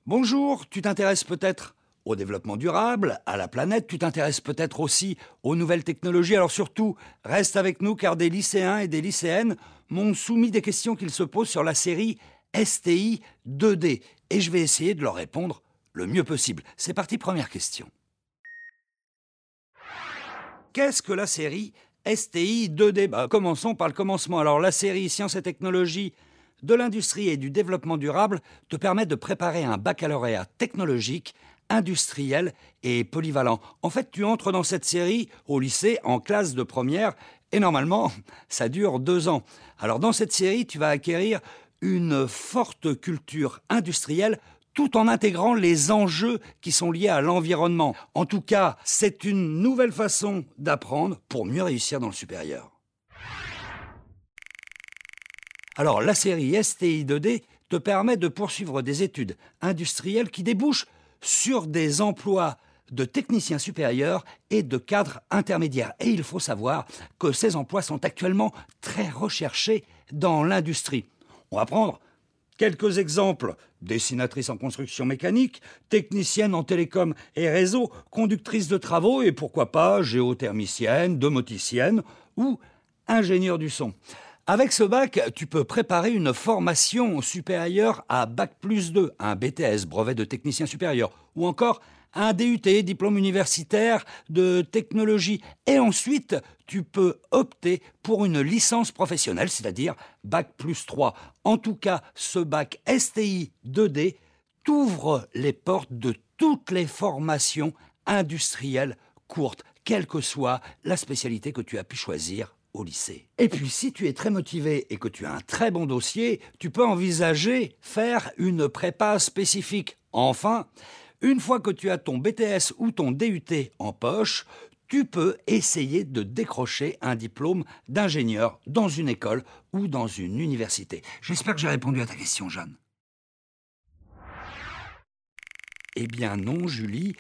Bonjour, tu t'intéresses peut-être au développement durable, à la planète, tu t'intéresses peut-être aussi aux nouvelles technologies. Alors surtout, reste avec nous car des lycéens et des lycéennes m'ont soumis des questions qu'ils se posent sur la série STI 2D et je vais essayer de leur répondre le mieux possible. C'est parti, première question. Qu'est-ce que la série STI 2D? Commençons par le commencement. Alors la série Sciences et technologies de l'industrie et du développement durable te permet de préparer un baccalauréat technologique, industriel et polyvalent. En fait, tu entres dans cette série au lycée en classe de première et normalement, ça dure 2 ans. Alors dans cette série, tu vas acquérir une forte culture industrielle tout en intégrant les enjeux qui sont liés à l'environnement. En tout cas, c'est une nouvelle façon d'apprendre pour mieux réussir dans le supérieur. Alors, la série STI 2D te permet de poursuivre des études industrielles qui débouchent sur des emplois de techniciens supérieurs et de cadres intermédiaires. Et il faut savoir que ces emplois sont actuellement très recherchés dans l'industrie. On va prendre quelques exemples: dessinatrice en construction mécanique, technicienne en télécom et réseau, conductrice de travaux et pourquoi pas géothermicienne, domoticienne ou ingénieur du son. Avec ce bac, tu peux préparer une formation supérieure à Bac+2, un BTS, brevet de technicien supérieur, ou encore un DUT, diplôme universitaire de technologie. Et ensuite, tu peux opter pour une licence professionnelle, c'est-à-dire Bac+3. En tout cas, ce bac STI 2D t'ouvre les portes de toutes les formations industrielles courtes, quelle que soit la spécialité que tu as pu choisir au lycée. Et puis, si tu es très motivé et que tu as un très bon dossier, tu peux envisager faire une prépa spécifique. Enfin, une fois que tu as ton BTS ou ton DUT en poche, tu peux essayer de décrocher un diplôme d'ingénieur dans une école ou dans une université. J'espère que j'ai répondu à ta question, Jeanne. Eh bien non, Julie.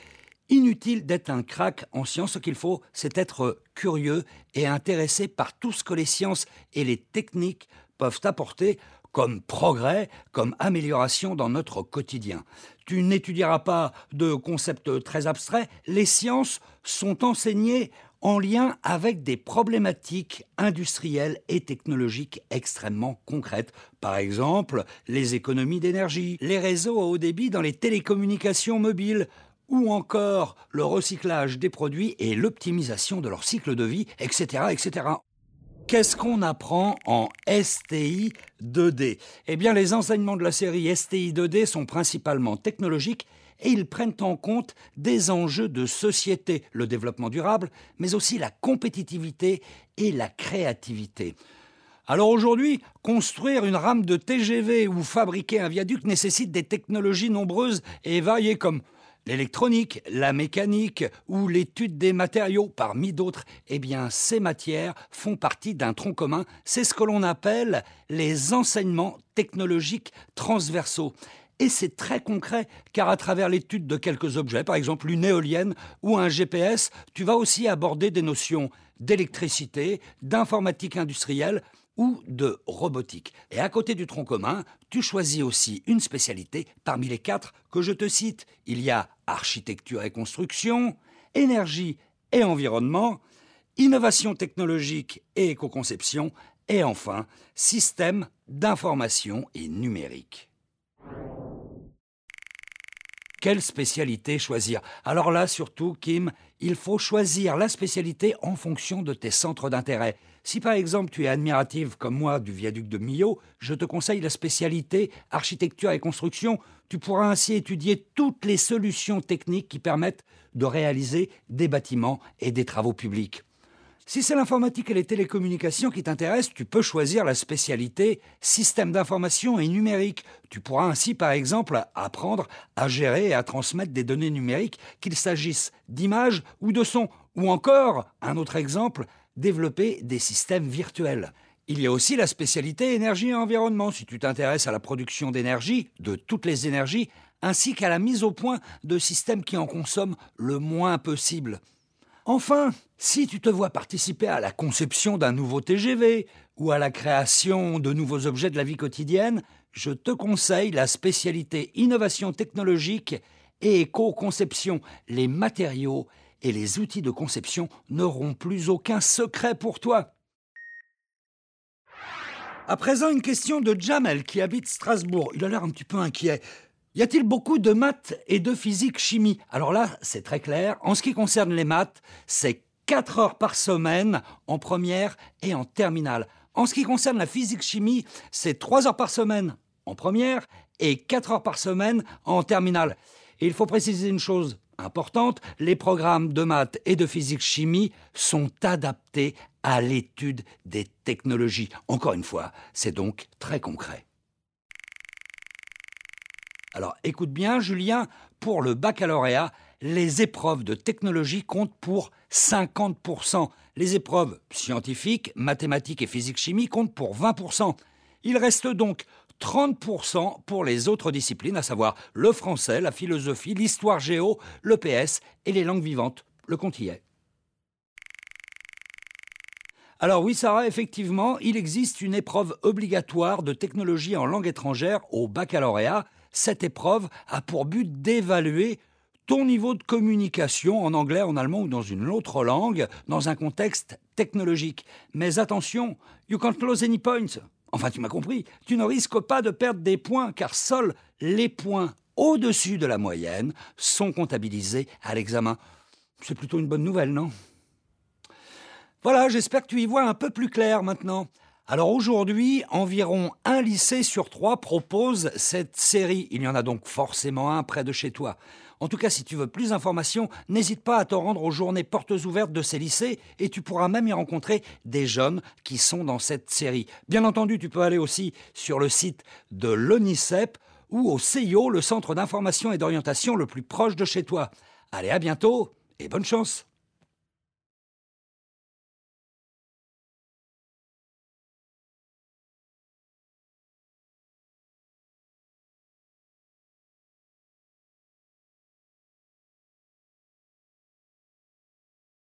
Inutile d'être un crack en sciences, ce qu'il faut, c'est être curieux et intéressé par tout ce que les sciences et les techniques peuvent apporter comme progrès, comme amélioration dans notre quotidien. Tu n'étudieras pas de concepts très abstraits, les sciences sont enseignées en lien avec des problématiques industrielles et technologiques extrêmement concrètes. Par exemple, les économies d'énergie, les réseaux à haut débit dans les télécommunications mobiles, ou encore le recyclage des produits et l'optimisation de leur cycle de vie, etc., etc. Qu'est-ce qu'on apprend en STI 2D? Eh bien, les enseignements de la série STI 2D sont principalement technologiques et ils prennent en compte des enjeux de société, le développement durable, mais aussi la compétitivité et la créativité. Alors aujourd'hui, construire une rame de TGV ou fabriquer un viaduc nécessite des technologies nombreuses et variées comme l'électronique, la mécanique ou l'étude des matériaux, parmi d'autres. Eh bien, ces matières font partie d'un tronc commun. C'est ce que l'on appelle les enseignements technologiques transversaux. Et c'est très concret, car à travers l'étude de quelques objets, par exemple une éolienne ou un GPS, tu vas aussi aborder des notions d'électricité, d'informatique industrielle ou de robotique. Et à côté du tronc commun, tu choisis aussi une spécialité parmi les 4 que je te cite. Il y a architecture et construction, énergie et environnement, innovation technologique et éco-conception, et enfin, système d'information et numérique. Quelle spécialité choisir? Alors là, surtout, Kim, il faut choisir la spécialité en fonction de tes centres d'intérêt. Si par exemple tu es admirative comme moi du viaduc de Millau, je te conseille la spécialité architecture et construction. Tu pourras ainsi étudier toutes les solutions techniques qui permettent de réaliser des bâtiments et des travaux publics. Si c'est l'informatique et les télécommunications qui t'intéressent, tu peux choisir la spécialité système d'information et numérique. Tu pourras ainsi, par exemple, apprendre à gérer et à transmettre des données numériques, qu'il s'agisse d'images ou de sons. Ou encore, un autre exemple, développer des systèmes virtuels. Il y a aussi la spécialité énergie et environnement, si tu t'intéresses à la production d'énergie, de toutes les énergies, ainsi qu'à la mise au point de systèmes qui en consomment le moins possible. Enfin, si tu te vois participer à la conception d'un nouveau TGV ou à la création de nouveaux objets de la vie quotidienne, je te conseille la spécialité innovation technologique et éco-conception. Les matériaux et les outils de conception n'auront plus aucun secret pour toi. À présent, une question de Jamel qui habite Strasbourg. Il a l'air un petit peu inquiet. Y a-t-il beaucoup de maths et de physique-chimie? Alors là, c'est très clair. En ce qui concerne les maths, c'est 4 heures par semaine en première et en terminale. En ce qui concerne la physique-chimie, c'est 3 heures par semaine en première et 4 heures par semaine en terminale. Et il faut préciser une chose importante, les programmes de maths et de physique-chimie sont adaptés à l'étude des technologies. Encore une fois, c'est donc très concret. Alors écoute bien Julien, pour le baccalauréat, les épreuves de technologie comptent pour 50%. Les épreuves scientifiques, mathématiques et physique-chimie comptent pour 20%. Il reste donc 30% pour les autres disciplines, à savoir le français, la philosophie, l'histoire géo, le PS et les langues vivantes. Le compte y est. Alors oui Sarah, effectivement, il existe une épreuve obligatoire de technologie en langue étrangère au baccalauréat. Cette épreuve a pour but d'évaluer ton niveau de communication en anglais, en allemand ou dans une autre langue, dans un contexte technologique. Mais attention, you can't lose any points. Enfin, tu m'as compris, tu ne risques pas de perdre des points, car seuls les points au-dessus de la moyenne sont comptabilisés à l'examen. C'est plutôt une bonne nouvelle, non ? Voilà, j'espère que tu y vois un peu plus clair maintenant. Alors aujourd'hui, environ 1 lycée sur 3 propose cette série. Il y en a donc forcément un près de chez toi. En tout cas, si tu veux plus d'informations, n'hésite pas à te rendre aux journées portes ouvertes de ces lycées et tu pourras même y rencontrer des jeunes qui sont dans cette série. Bien entendu, tu peux aller aussi sur le site de l'ONICEP ou au CIO, le centre d'information et d'orientation le plus proche de chez toi. Allez, à bientôt et bonne chance!